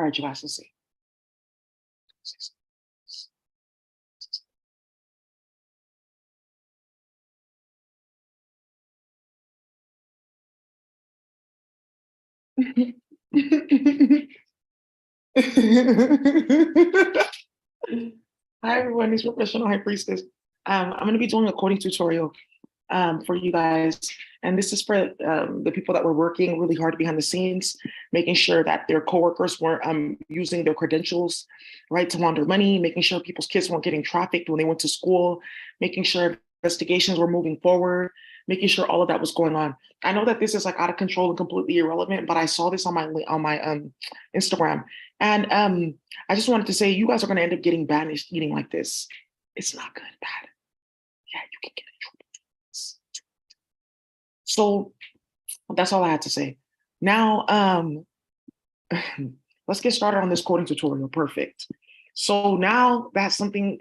All right, you guys, let's see. Hi everyone, it's Professional High Priestess. I'm going to be doing a coding tutorial for you guys, and this is for the people that were working really hard behind the scenes, making sure that their coworkers weren't using their credentials, right, to launder money, making sure people's kids weren't getting trafficked when they went to school, making sure investigations were moving forward, making sure all of that was going on. I know that this is like out of control and completely irrelevant, but I saw this on my Instagram, and I just wanted to say you guys are going to end up getting banished eating like this. It's not good, bad. Yeah, you can get in trouble. So that's all I had to say. Now, let's get started on this coding tutorial. Perfect. So now that's something.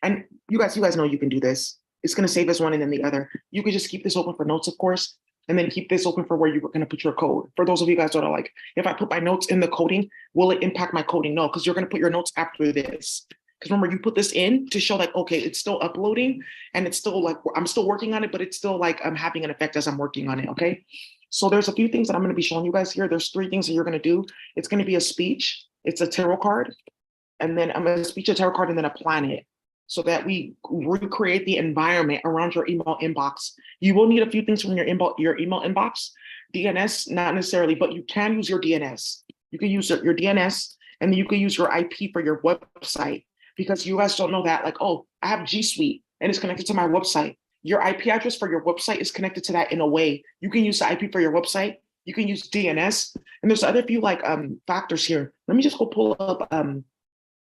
And you guys know you can do this. It's going to save us one and then the other. You could just keep this open for notes, of course, and then keep this open for where you're going to put your code. For those of you guys that are like, if I put my notes in the coding, will it impact my coding? No, because you're going to put your notes after this. Because remember, you put this in to show like, okay, it's still uploading and it's still like, I'm still working on it, but it's still like I'm having an effect as I'm working on it, okay? So there's a few things that I'm going to be showing you guys here. There's 3 things that you're going to do. It's going to be a speech, it's a tarot card, and then I'm going to speech, a tarot card, and then a planet, so that we recreate the environment around your email inbox. You will need a few things from your email inbox. DNS, not necessarily, but you can use your DNS. You can use your DNS, and then you can use your IP for your website, because you guys don't know that, like, oh, I have G Suite and it's connected to my website. Your IP address for your website is connected to that in a way. You can use the IP for your website. You can use DNS, and there's other few like factors here. Let me just go pull up an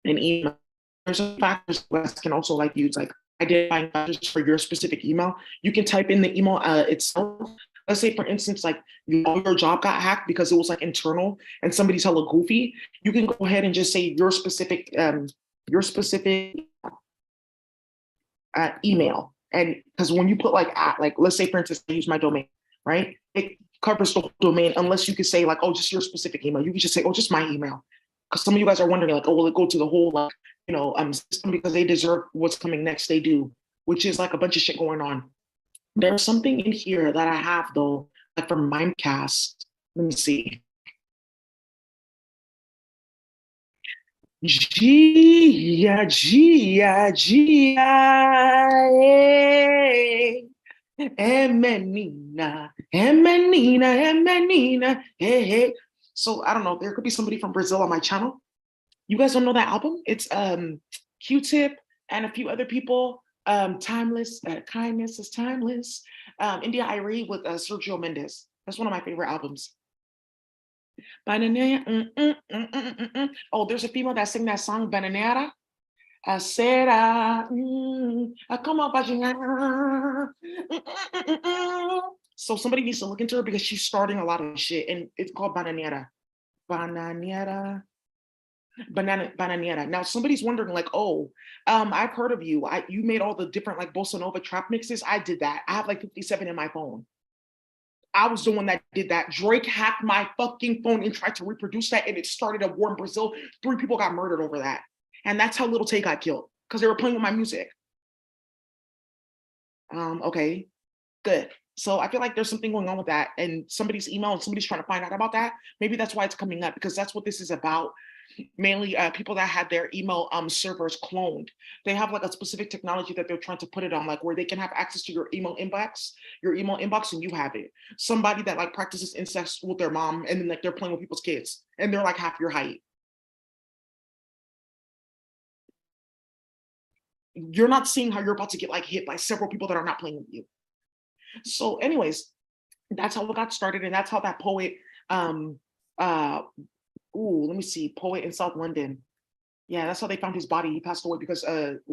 email. There's some factors you guys can also like use, like identifying factors for your specific email. You can type in the email itself. Let's say, for instance, like your job got hacked because it was like internal and somebody's hella goofy. You can go ahead and just say your specific email. And because when you put like at, like, let's say for instance, I use my domain, right? It covers the whole domain, unless you could say like, oh, just your specific email. You can just say, oh, just my email. Because some of you guys are wondering like, oh, will it go to the whole like, system, because they deserve what's coming next. They do, which is like a bunch of shit going on. There's something in here that I have though, like from Mimecast. Let me see. Gia, Gia, Gia, é menina, é menina, é menina, hey, hey. So I don't know, there could be somebody from Brazil on my channel. You guys don't know that album? It's Q-Tip and a few other people. Timeless, Kindness is Timeless. India Irie with Sergio Mendes. That's one of my favorite albums. Oh, there's a female that sang that song, Bananera. Será, como so somebody needs to look into her, because she's starting a lot of shit, and it's called Bananera. Bananera. Bananera. Now somebody's wondering like, oh, I've heard of you. You made all the different like bossa nova trap mixes. I did that. I have like 57 in my phone. I was the one that did that. Drake hacked my fucking phone and tried to reproduce that, and it started a war in Brazil. 3 people got murdered over that. And that's how Little Tay got killed, because they were playing with my music. Okay, good. So I feel like there's something going on with that, and somebody's email and somebody's trying to find out about that. Maybe that's why it's coming up, because that's what this is about. Mainly people that had their email servers cloned. They have like a specific technology that they're trying to put it on, like where they can have access to your email inbox, and you have it. Somebody that like practices incest with their mom, and then like they're playing with people's kids, and they're like half your height. You're not seeing how you're about to get like hit by several people that are not playing with you. So anyways, that's how it got started, and that's how that poet let me see, poet in South London. Yeah, that's how they found his body. He passed away because because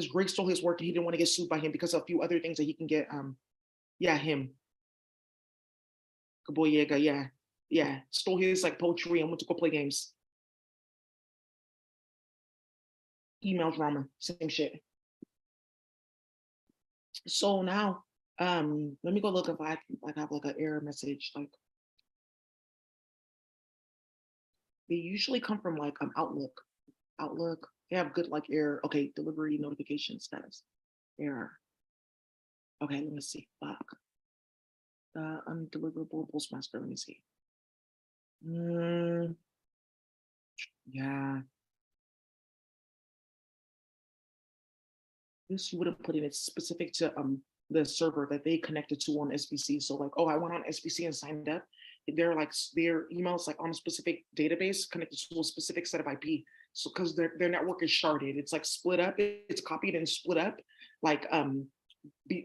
Greg stole his work and he didn't want to get sued by him because of a few other things that he can get. Yeah, him. Kaboyega, yeah. Yeah. Stole his like poetry and went to go play games. Email drama, same shit. So now Let me go look if I like have like an error message. Like they usually come from like Outlook. Outlook. They have good like error. Okay, delivery notification status. Error. Okay, let me see. Fuck. Undeliverable postmaster. Let me see. Mm, yeah. This you would have put in. It's specific to the server that they connected to on SBC. So like, oh, I went on SBC and signed up. They're like their emails like on a specific database connected to a specific set of IP. So because their network is sharded, it's like split up. It's copied and split up, like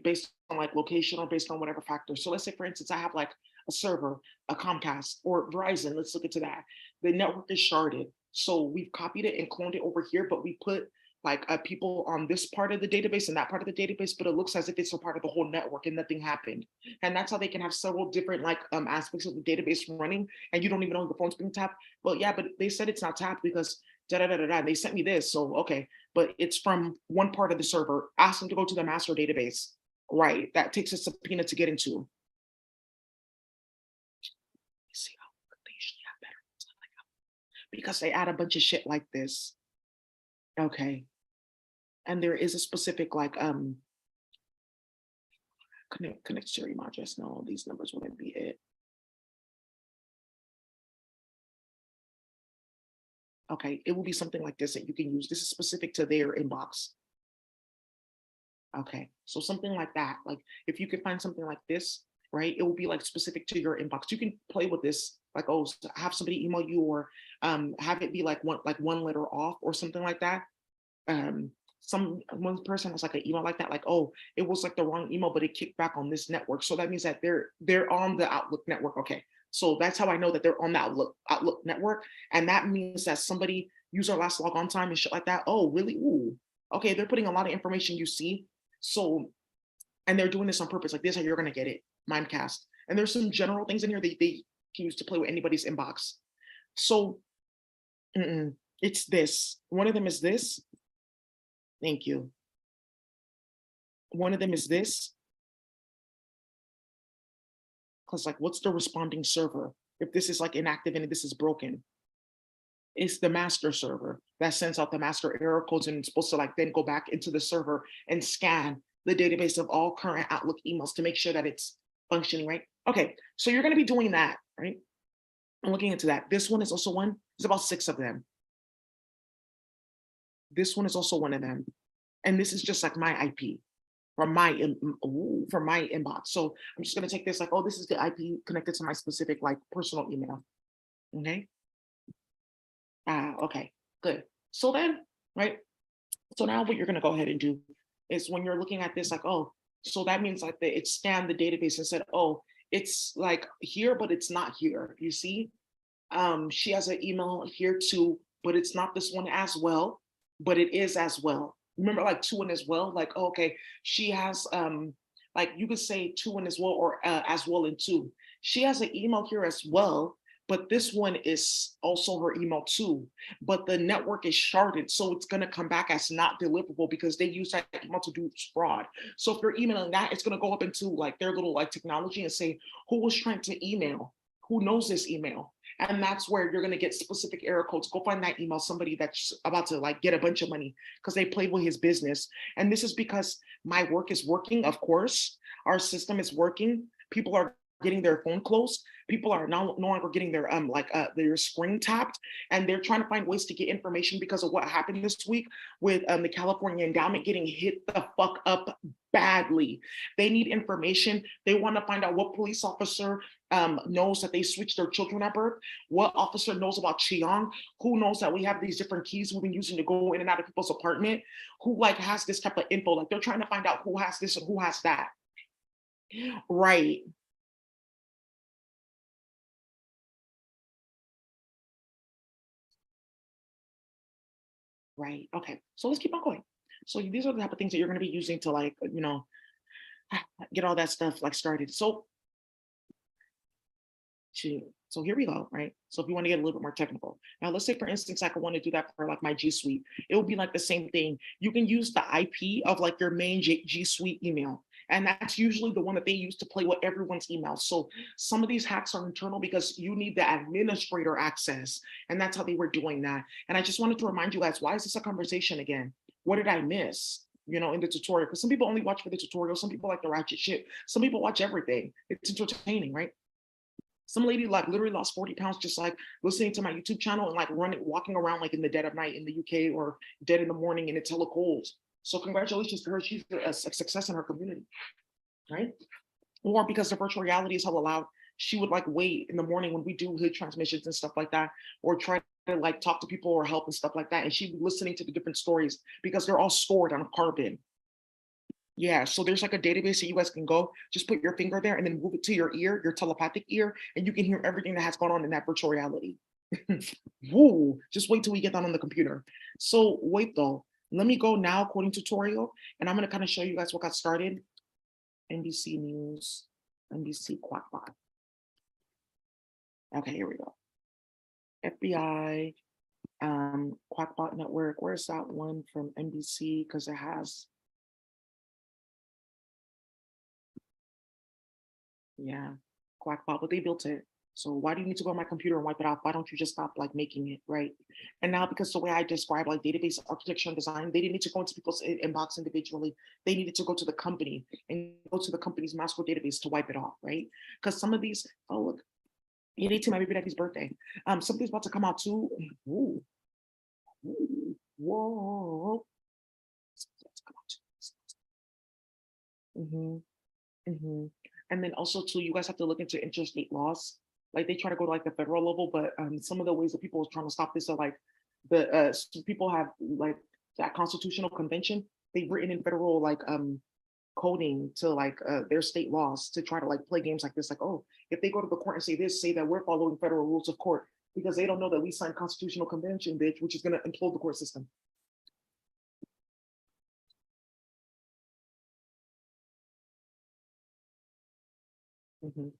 based on like location or based on whatever factor. So let's say, for instance, I have like a server, a Comcast or Verizon. Let's look into that. The network is sharded. So we've copied it and cloned it over here, but we put like people on this part of the database and that part of the database, but it looks as if it's a part of the whole network and nothing happened. And that's how they can have several different like aspects of the database running and you don't even know the phone's being tapped. Well, yeah, but they said it's not tapped because da da da da da. They sent me this, so okay, but it's from one part of the server. Ask them to go to the master database. Right, that takes a subpoena to get into. See how they usually have better because they add a bunch of shit like this. Okay, and there is a specific like connect to your email address. No, these numbers wouldn't be it. Okay, it will be something like this that you can use. This is specific to their inbox. Okay, so something like that. Like if you could find something like this, right? It will be like specific to your inbox. You can play with this, like oh, have somebody email you, or have it be like one letter off, or something like that. Some one person has like an email like that, like oh, it was like the wrong email, but it kicked back on this network. So that means that they're on the Outlook network. Okay, so that's how I know that they're on the Outlook network, and that means that somebody used our last log on time and shit like that. Oh, really? Ooh, okay, they're putting a lot of information. You see, so and they're doing this on purpose. Like this, is how you're gonna get it, Mimecast. And there's some general things in here that they can use to play with anybody's inbox. So it's this. One of them is this. Thank you. One of them is this. Because like, what's the responding server? If this is like inactive and this is broken, it's the master server that sends out the master error codes and it's supposed to like then go back into the server and scan the database of all current Outlook emails to make sure that it's functioning right. Okay, so you're going to be doing that, right? I'm looking into that. This one is also one. There's about 6 of them. This one is also one of them, and this is just like my IP from from my inbox. So I'm just going to take this like, oh, this is the IP connected to my specific like personal email. Okay. Okay, good. So then, right? So now what you're going to go ahead and do is when you're looking at this, like, oh, so that means like it scanned the database and said, oh, it's like here, but it's not here. You see, she has an email here too, but it's not this one as well, but it is as well. Remember, like 2 and as well, like oh, okay, she has like you could say 2 and as well, or as well in 2. She has an email here as well, but this one is also her email too. But the network is sharded, so it's going to come back as not deliverable because they use that email to do fraud. So if you're emailing that, it's going to go up into like their little like technology and say who was trying to email, who knows this email, and that's where you're going to get specific error codes. Go find that email, somebody that's about to like get a bunch of money because they played with his business. And this is because my work is working, of course. Our system is working. People are getting their phone closed. People are no longer getting their screen tapped, and they're trying to find ways to get information because of what happened this week with the California endowment getting hit the fuck up badly. They need information. They want to find out what police officer knows that they switched their children at birth, what officer knows about Chiang, who knows that we have these different keys we've been using to go in and out of people's apartment, who like has this type of info. Like they're trying to find out who has this and who has that. Right. Right. Okay. So let's keep on going. So these are the type of things that you're going to be using to like, get all that stuff like started. So here we go, right? So if you want to get a little bit more technical. Now let's say for instance, like I want to do that for like my G Suite. It will be like the same thing. You can use the IP of like your main G Suite email. And that's usually the one that they use to play with everyone's emails. So some of these hacks are internal because you need the administrator access. And that's how they were doing that. And I just wanted to remind you guys, why is this a conversation again? What did I miss? In the tutorial, because some people only watch for the tutorial. Some people like the ratchet shit. Some people watch everything. It's entertaining, right? Some lady like literally lost 40 pounds just like listening to my YouTube channel and like walking around like in the dead of night in the UK or dead in the morning and it's hella cold. So congratulations to her. She's a success in her community, right? Or because the virtual reality is hella loud, she would like wait in the morning when we do hood transmissions and stuff like that, or try to like talk to people or help and stuff like that. And she'd be listening to the different stories because they're all stored on carbon. Yeah, so there's like a database that you guys can go, just put your finger there and then move it to your ear, your telepathic ear, and you can hear everything that has gone on in that virtual reality. Woo, just wait till we get that on the computer. So wait though, let me go now coding tutorial, and I'm gonna kind of show you guys what got started. NBC News, NBC Quackbot. Okay, here we go. FBI, Quackbot Network. Where's that one from NBC? Because it has, yeah, Quackbot, but they built it. So why do you need to go on my computer and wipe it off? Why don't you just stop like making it, right? And now because the way I describe like database architecture and design, they didn't need to go into people's inbox individually. They needed to go to the company and go to the company's master database to wipe it off, right? Because some of these, oh look, it ate to my baby daddy's birthday. Something's about to come out too. Ooh, ooh, whoa. Mm-hmm, mm-hmm. And then also too, you guys have to look into interstate laws. Like they try to go to like the federal level, but some of the ways that people are trying to stop this are like some people have like that constitutional convention. They've written in federal like coding to like their state laws to try to like play games like this. Like, oh, if they go to the court and say this, say that we're following federal rules of court because they don't know that we signed constitutional convention, bitch, which is going to implode the court system. Mhm.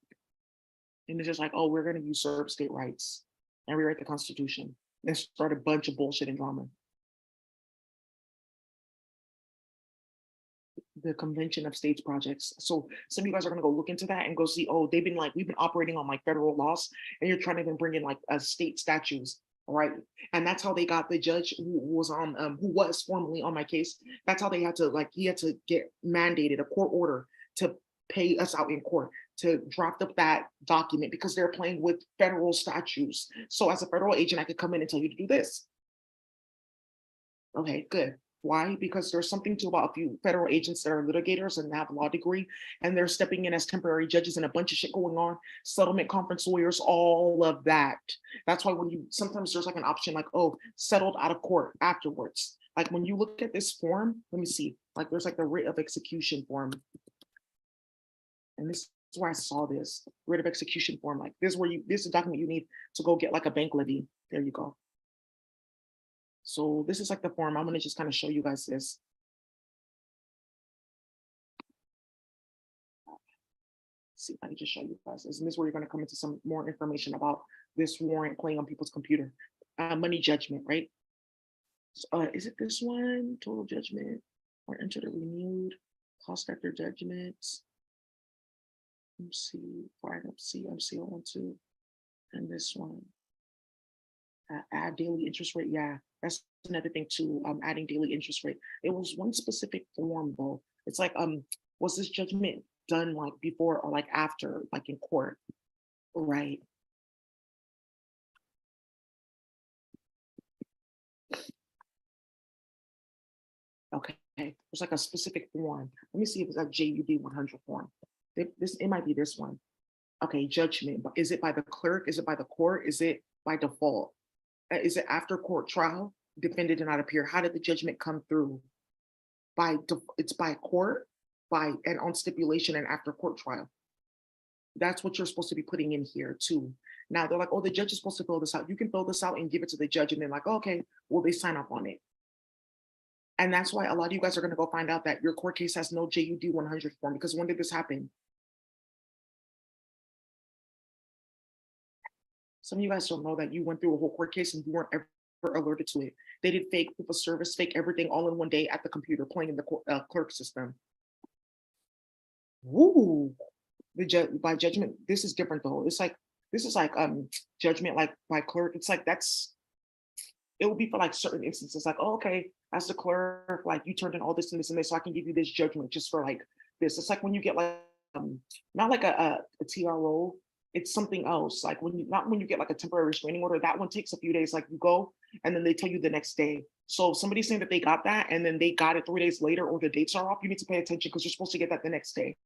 And it's just like, oh, we're going to usurp state rights and rewrite the Constitution and start a bunch of bullshit and drama. The Convention of States projects. So some of you guys are going to go look into that and go see, oh, we've been operating on like federal laws and you're trying to even bring in like state statutes. Right. And that's how they got the judge who was formerly on my case. That's how they had to like, he had to get mandated a court order to pay us out in court to draft up that document because they're playing with federal statutes. So as a federal agent, I could come in and tell you to do this. Okay, good. Why? Because there's something to about a few federal agents that are litigators and have a law degree, and they're stepping in as temporary judges and a bunch of shit going on, settlement conference lawyers, all of that. That's why when you sometimes there's like an option like, oh, settled out of court afterwards. Like when you look at this form, let me see, like there's like the writ of execution form. And this is where I saw this writ of execution form. Like this is a document you need to go get like a bank levy. There you go. So this is like the form. I'm going to just kind of show you guys this. See if I can just show you guys this. And this is where you're going to come into some more information about this warrant playing on people's computer. Money judgment, right? So, is it this one? Total judgment or entered or renewed? Cost after judgments. Let's see. Right up CMC 112. And this one. Add daily interest rate. Yeah, that's another thing too. Adding daily interest rate. It was one specific form though. It's like, was this judgment done like before or like after, like in court? Right. Okay. It's like a specific form. Let me see if it's like JUD 100 form. It might be this one. Okay, judgment. But is it by the clerk? Is it by the court? Is it by default? Is it after court trial? Defendant did not appear. How did the judgment come through? It's by court, by and on stipulation and after court trial. That's what you're supposed to be putting in here too. Now they're like, oh, the judge is supposed to fill this out. You can fill this out and give it to the judge, and then like, oh, okay, will they sign up on it? And that's why a lot of you guys are going to go find out that your court case has no JUD 100 form because when did this happen? Some of you guys don't know that you went through a whole court case and you weren't ever alerted to it. They did fake proof of service, fake everything all in one day at the computer playing in the clerk system. Woo. By judgment, this is different though. It's like this is like judgment like by clerk. It's like that's it would be for like certain instances, like, oh, okay, as the clerk, like you turned in all this and this and this, so I can give you this judgment just for like this. It's like when you get like not like a TRO, it's something else. Like when you not when you get like a temporary restraining order, that one takes a few days. Like you go and then they tell you the next day. So if somebody's saying that they got that and then they got it 3 days later or the dates are off, you need to pay attention because you're supposed to get that the next day.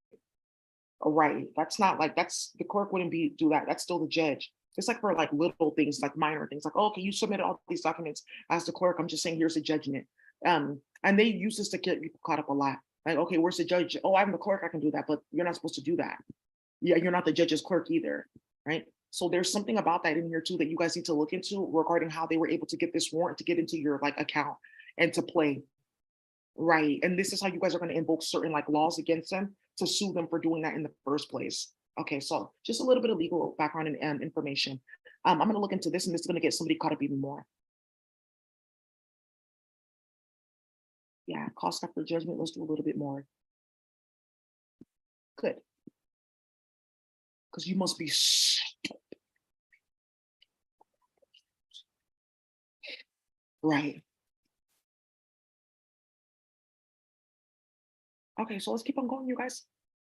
Right. That's not like that's the clerk wouldn't be do that. That's still the judge. It's like for like little things, like minor things, like, oh, okay, you submitted all these documents as the clerk. I'm just saying, here's the judgment. And they use this to get people caught up a lot. Like, okay, where's the judge? Oh, I'm the clerk, I can do that, but you're not supposed to do that. Yeah, you're not the judge's clerk either, right? So there's something about that in here too that you guys need to look into regarding how they were able to get this warrant to get into your like account and to play. Right. And this is how you guys are going to invoke certain like laws against them to sue them for doing that in the first place. Okay, so just a little bit of legal background and information. I'm going to look into this, and this is going to get somebody caught up even more. Yeah, cost after judgment. Let's do a little bit more. Good, because you must be right. Okay, so let's keep on going, you guys.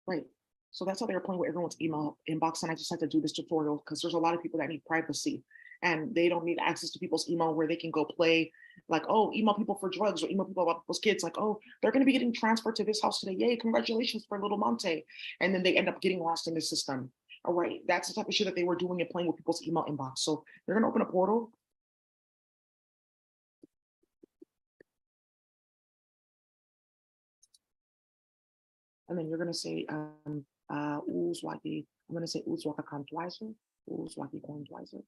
Right. So that's how they're playing with everyone's email inbox. And I just had to do this tutorial because there's a lot of people that need privacy and they don't need access to people's email where they can go play like, oh, email people for drugs or email people about people's kids. Like, oh, they're going to be getting transferred to this house today. Yay, congratulations for little Monte. And then they end up getting lost in the system. All right. That's the type of shit that they were doing and playing with people's email inbox. So they're going to open a portal. And then you're going to say, Uzwaki. I'm going to say Uzwaka Contwiser. Uzwaki Contwiser.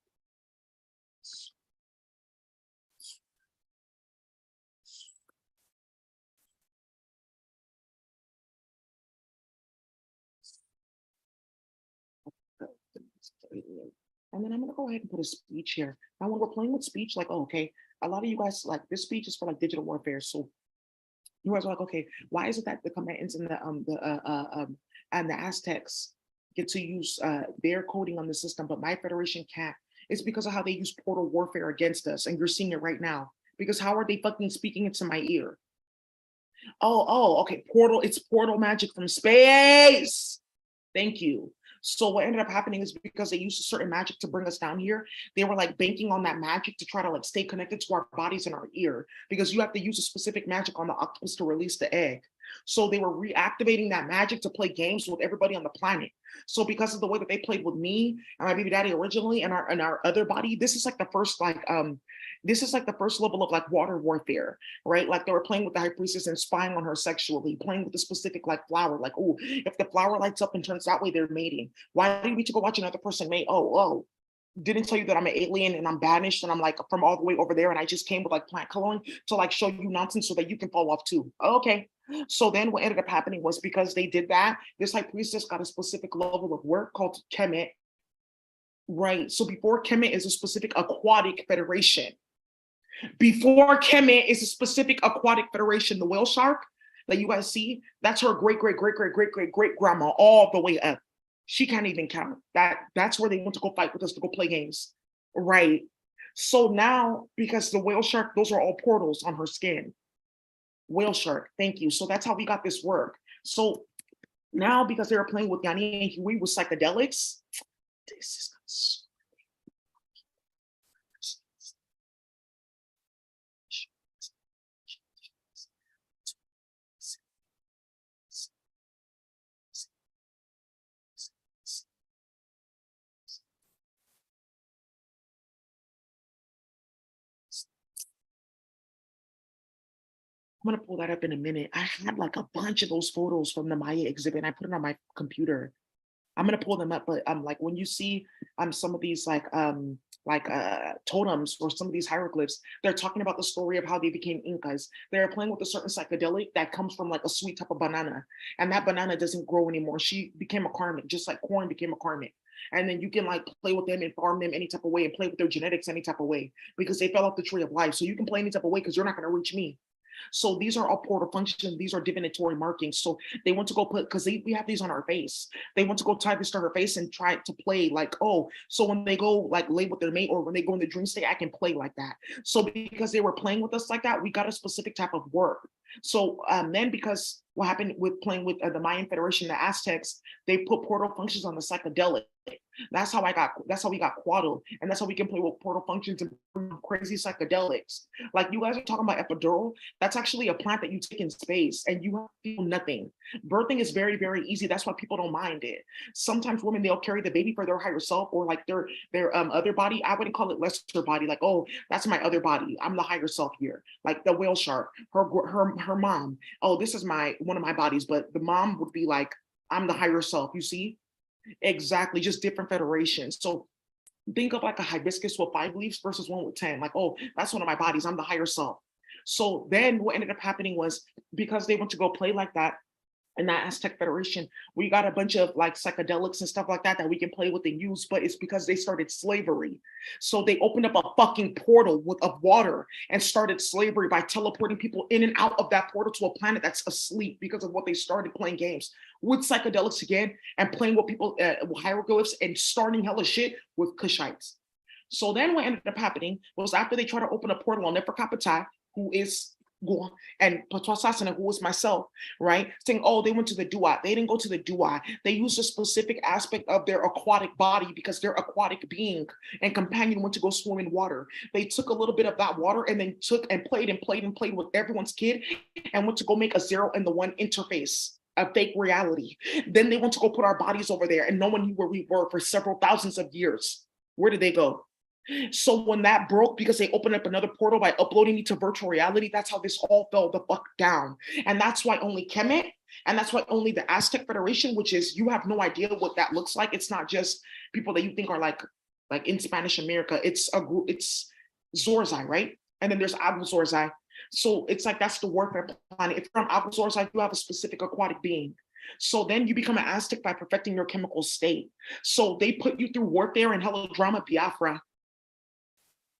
And then I'm gonna go ahead and put a speech here. Now, when we're playing with speech, like, oh, okay, a lot of you guys like this speech is for like digital warfare. So you guys are like, okay, why is it that the Combatants and the Aztecs get to use their coding on the system, but my federation can't? It's because of how they use portal warfare against us, and you're seeing it right now. Because how are they fucking speaking into my ear? Okay, portal. It's portal magic from space. Thank you. So what ended up happening is because they used a certain magic to bring us down here, they were like banking on that magic to try to like stay connected to our bodies and our ear because you have to use a specific magic on the octopus to release the egg. So they were reactivating that magic to play games with everybody on the planet. So because of the way that they played with me and my baby daddy originally and our other body, this is like the first this is like the first level of like water warfare, right? Like they were playing with the high priestess and spying on her sexually, playing with the specific like flower, like, oh, if the flower lights up and turns that way, they're mating. Why do you need to go watch another person mate? Didn't tell you that I'm an alien and I'm banished and I'm like from all the way over there and I just came with like plant coloring to like show you nonsense so that you can fall off too. Okay. So then what ended up happening was because they did that, this high priestess got a specific level of work called Kemet. Right. So before Kemet is a specific aquatic federation. Before Kemet is a specific aquatic federation, the whale shark that you guys see, that's her great, great, great, great, great, great, great grandma all the way up. She can't even count. That's where they want to go fight with us to go play games. Right. So now, because the whale shark, those are all portals on her skin. Whale shark, thank you. So that's how we got this work. So now, because they were playing with Yanni and Huey with psychedelics, this is I'm gonna pull that up in a minute. I had like a bunch of those photos from the Maya exhibit. And I put it on my computer. I'm gonna pull them up, but like when you see some of these totems or some of these hieroglyphs, they're talking about the story of how they became Incas. They're playing with a certain psychedelic that comes from like a sweet type of banana, and that banana doesn't grow anymore. She became a karmic, just like corn became a karmic. And then you can like play with them and farm them any type of way and play with their genetics any type of way because they fell off the tree of life. So you can play any type of way because you're not gonna reach me. So these are all portal functions. These are divinatory markings. So they want to go put, because we have these on our face. They want to go type this to her face and try to play like, oh, so when they go like lay with their mate or when they go in the dream state, I can play like that. So because they were playing with us like that, we got a specific type of work. So then because what happened with playing with the Mayan Federation, the Aztecs, they put portal functions on the psychedelic. That's how we got Quaddle. And that's how we can play with portal functions and crazy psychedelics. Like you guys are talking about epidural. That's actually a plant that you take in space and you feel nothing. Birthing is very, very easy. That's why people don't mind it. Sometimes women, they'll carry the baby for their higher self or like their other body. I wouldn't call it lesser body. Like, oh, that's my other body. I'm the higher self here. Like the whale shark, her mom. Oh, this is one of my bodies. But the mom would be like, I'm the higher self. You see? Exactly, just different federations. So think of like a hibiscus with 5 leaves versus one with 10. Like, oh, that's one of my bodies. I'm the higher self. So then what ended up happening was because they went to go play like that, in that Aztec Federation, we got a bunch of like psychedelics and stuff like that that we can play with and use, but it's because they started slavery. So they opened up a fucking portal of water and started slavery by teleporting people in and out of that portal to a planet that's asleep because of what they started playing games with psychedelics again and playing with people with hieroglyphs and starting hella shit with Kushites. So then what ended up happening was after they tried to open a portal on Neferkapata, who is and Patois Sasana, who was myself, right? Saying, oh, they went to the Dua. They didn't go to the Dua. They used a specific aspect of their aquatic body because their aquatic being and companion went to go swim in water. They took a little bit of that water and then took and played with everyone's kid and went to go make a 0 and the 1 interface. A fake reality. Then they went to go put our bodies over there and no one knew where we were for several thousands of years. Where did they go? So when that broke, because they opened up another portal by uploading me to virtual reality, that's how this all fell the fuck down. And that's why only Kemet, and that's why only the Aztec Federation, which is, you have no idea what that looks like. It's not just people that you think are like in Spanish America. It's a group, it's Zorzai, right? And then there's Agua Zorzai. So it's like, that's the warfare planet. If you're on Agua Zorzai, you have a specific aquatic being. So then you become an Aztec by perfecting your chemical state. So they put you through warfare and hella drama Biafra.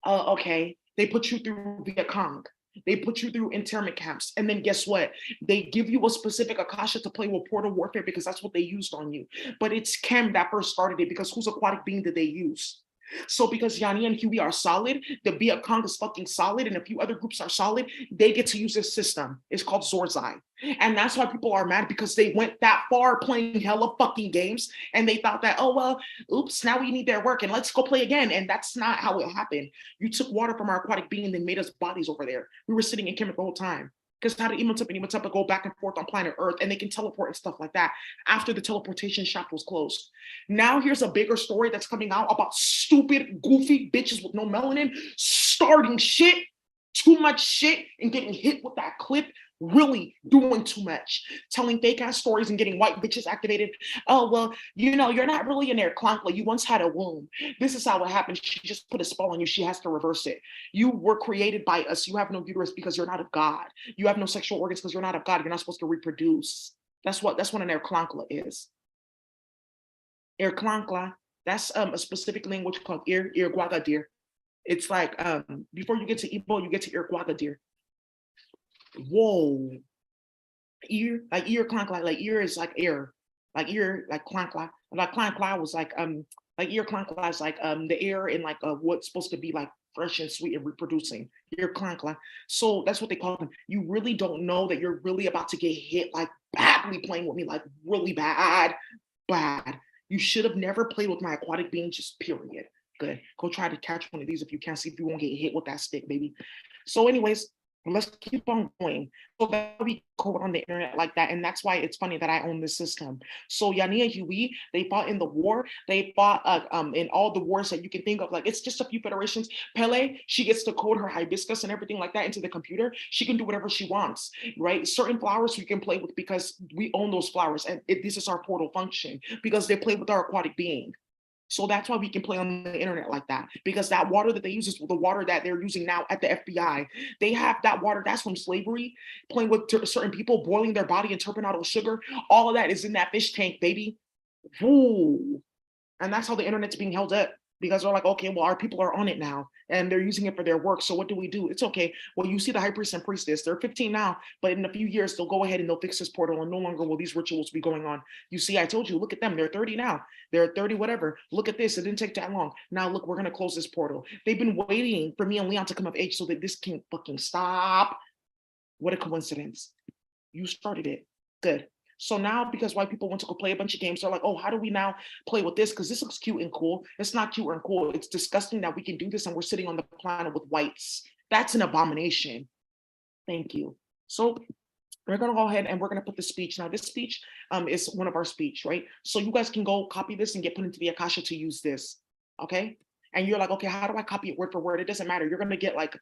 Okay, they put you through Viet Cong. They put you through internment camps. And then guess what? They give you a specific Akasha to play with portal warfare because that's what they used on you. But it's Kem that first started it because whose aquatic being did they use? So because Yani and Huey are solid, the Viet Cong is fucking solid, and a few other groups are solid, they get to use this system. It's called Zorzai. And that's why people are mad, because they went that far playing hella fucking games and they thought that, oh, well, oops, now we need their work and let's go play again. And that's not how it happened. You took water from our aquatic being and then made us bodies over there. We were sitting in Kemet the whole time. Because how did Imhotep and Imhotep go back and forth on planet Earth and they can teleport and stuff like that after the teleportation shaft was closed? Now here's a bigger story that's coming out about stupid, goofy bitches with no melanin starting shit, too much shit, and getting hit with that clip, really doing too much, telling fake ass stories and getting white bitches activated. Oh, well, you know, you're not really in there, Clankla. You once had a womb. This is how it happened. She just put a spell on you. She has to reverse it. You were created by us. You have no uterus because you're not of God. You have no sexual organs because you're not of God. You're not supposed to reproduce. That's what an Air Clankla is. Air Clankla, that's a specific language called Irguagadir. It's like before you get to Igbo, you get to Irguagadir. Whoa. Ear, like ear clank, like ear is like air, like ear, like clank, like was like ear clank is like the air in like what's supposed to be like fresh and sweet and reproducing. Ear clank. So that's what they call them. You really don't know that you're really about to get hit like badly playing with me, like really bad. You should have never played with my aquatic being, just period. Good. Go try to catch one of these if you can, see if you won't get hit with that stick, baby. So anyways, let's keep on going. So that we code on the internet like that. And that's why it's funny that I own this system. So Yani and Huey, they fought in the war. They fought in all the wars that you can think of. Like, it's just a few federations. Pele, she gets to code her hibiscus and everything like that into the computer. She can do whatever she wants, right? Certain flowers we can play with because we own those flowers. And this is our portal function because they play with our aquatic being. So that's why we can play on the internet like that, because that water that they use is the water that they're using now at the FBI. They have that water that's from slavery, playing with certain people, boiling their body in turbinado sugar. All of that is in that fish tank, baby. Ooh. And that's how the internet's being held up. because they're like, okay, well, our people are on it now and they're using it for their work. So what do we do? It's okay. Well, you see the high priest and priestess, they're 15 now, but in a few years, they'll go ahead and they'll fix this portal and no longer will these rituals be going on. You see, I told you, look at them. They're 30 now. They're 30, whatever. Look at this. It didn't take that long. Now, look, we're going to close this portal. They've been waiting for me and Leon to come of age so that this can fucking stop. What a coincidence. You started it. Good. So now, because white people want to go play a bunch of games, they're like, oh, how do we now play with this? Because this looks cute and cool. It's not cute and cool. It's disgusting that we can do this and we're sitting on the planet with whites. That's an abomination. Thank you. So we're going to go ahead and we're going to put the speech. Now, this speech is one of our speech, right? So you guys can go copy this and get put into the Akasha to use this. Okay. And you're like, okay, how do I copy it word for word? It doesn't matter. You're going to get like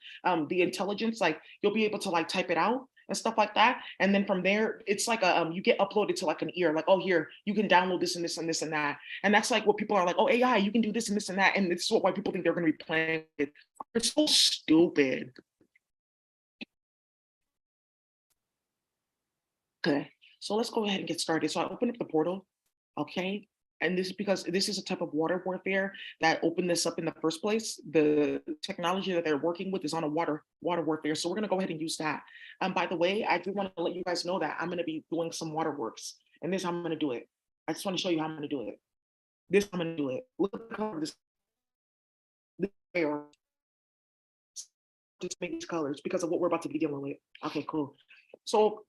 the intelligence, like you'll be able to like type it out and stuff like that. And then from there, it's like a you get uploaded to like an ear, like, oh, here, you can download this and this and this and that. And that's like what people are like, oh, AI, you can do this and this and that. And this is what white people think they're going to be playing with. It's so stupid. Okay, so let's go ahead and get started. So I opened up the portal, okay? And this is because this is a type of water warfare that opened this up in the first place. The technology that they're working with is on a water warfare. So we're gonna go ahead and use that. By the way, I do want to let you guys know that I'm gonna be doing some waterworks, and this is how I'm gonna do it. I just want to show you how I'm gonna do it. This I'm gonna do it. Look at the color of this just make these colors because of what we're about to be dealing with. Okay, cool. So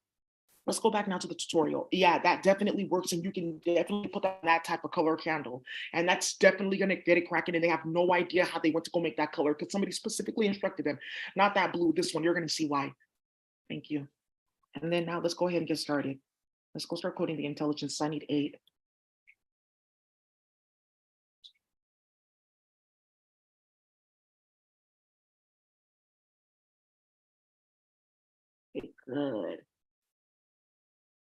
let's go back now to the tutorial. Yeah, that definitely works, and you can definitely put that type of color candle, and that's definitely gonna get it cracking. And they have no idea how they went to go make that color because somebody specifically instructed them. Not that blue, this one. You're gonna see why. Thank you. And then now let's go ahead and get started. Let's go start coding the intelligence. I need 8. Okay, good.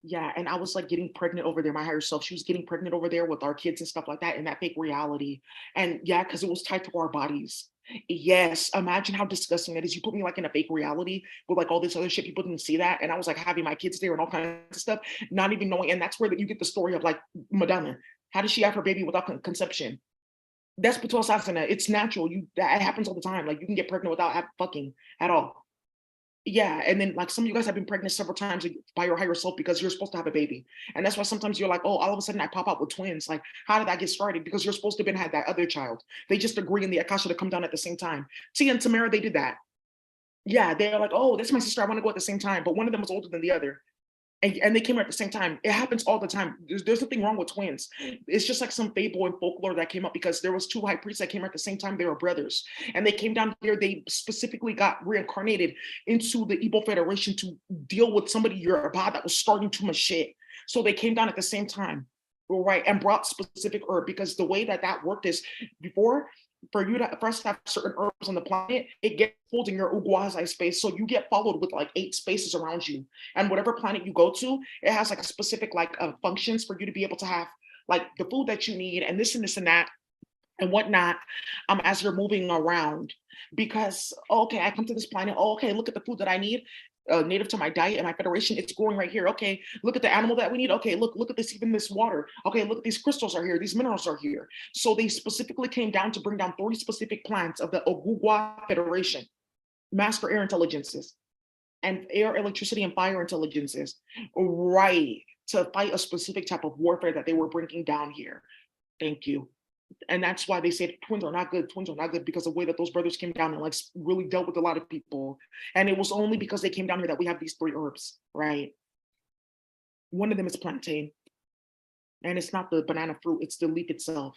Yeah, and I was like getting pregnant over there, my higher self. She was getting pregnant over there with our kids and stuff like that in that fake reality. And yeah, because it was tied to our bodies. Yes, imagine how disgusting that is. You put me like in a fake reality with like all this other shit. People didn't see that. And I was like having my kids there and all kinds of stuff, not even knowing. And that's where you get the story of like Madonna. How did she have her baby without conception? That's Patel Sasana. It's natural. That happens all the time. Like you can get pregnant without fucking at all. Yeah, and then like some of you guys have been pregnant several times by your higher self because you're supposed to have a baby. And that's why sometimes you're like, oh, all of a sudden I pop out with twins. Like, how did that get started? Because you're supposed to have been had that other child. They just agree in the Akasha to come down at the same time. Tia and Tamara, they did that. Yeah, they're like, oh, that's my sister. I want to go at the same time. But one of them was older than the other. And they came out at the same time. It happens all the time. There's nothing wrong with twins. It's just like some fable and folklore that came up because there was 2 high priests that came out at the same time. They were brothers, and they came down here. They specifically got reincarnated into the Igbo Federation to deal with somebody Yoruba that was starting too much shit. So they came down at the same time, right, and brought specific herb because the way that that worked is before for us to have certain herbs on the planet, it gets pulled in your Uguazai space. So you get followed with like 8 spaces around you. And whatever planet you go to, it has like a specific like functions for you to be able to have like the food that you need and this and that and whatnot as you're moving around. Because okay, I come to this planet. Oh, okay, look at the food that I need. Native to my diet and my federation, it's growing right here. Okay, look at the animal that we need. Okay, look at this, even this water. Okay, look at these crystals are here. These minerals are here. So they specifically came down to bring down 30 specific plants of the Ogugwa Federation, master air intelligences, and air, electricity, and fire intelligences, right, to fight a specific type of warfare that they were bringing down here. Thank you. And that's why they said twins are not good. Twins are not good because of the way that those brothers came down and like really dealt with a lot of people. And it was only because they came down here that we have these 3 herbs, right? One of them is plantain, and it's not the banana fruit; it's the leaf itself.